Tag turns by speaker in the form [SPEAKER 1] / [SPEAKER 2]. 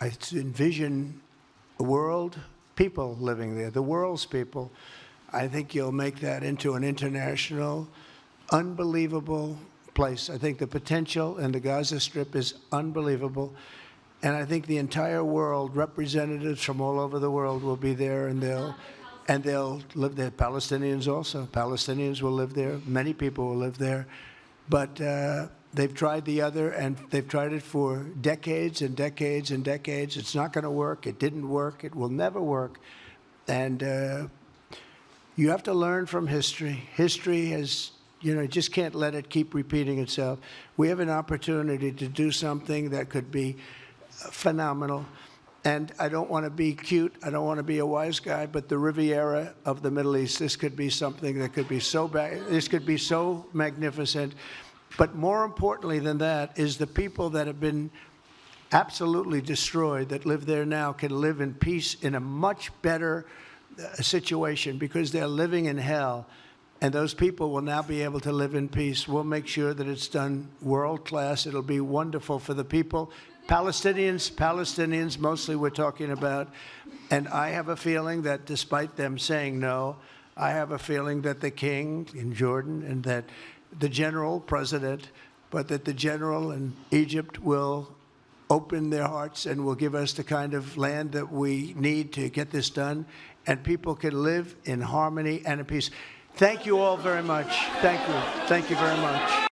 [SPEAKER 1] I envision a world, people living there, the world's people. I think you'll make that into an international, unbelievable place. I think the potential in the Gaza Strip is unbelievable. And I think the entire world, representatives from all over the world will be there, and they'll live there. Palestinians also. Palestinians will live there. Many people will live there. But they've tried the other, and they've tried it for decades and decades and decades. It's not going to work. It didn't work. It will never work. And you have to learn from history. History has, you just can't let it keep repeating itself. We have an opportunity to do something that could be phenomenal. And I don't want to be cute. I don't want to be a wise guy, but the Riviera of the Middle East, this could be something that could be so bad. This could be so magnificent. But more importantly than that is the people that have been absolutely destroyed, that live there now, can live in peace in a much better situation, because they're living in hell. And those people will now be able to live in peace. We'll make sure that it's done world class. It'll be wonderful for the people. Palestinians mostly we're talking about. And I have a feeling that despite them saying no, I have a feeling that the king in Jordan and that the general president, but that the general in Egypt will open their hearts and will give us the kind of land that we need to get this done, and people can live in harmony and in peace. Thank you all very much. Thank you. Thank you very much.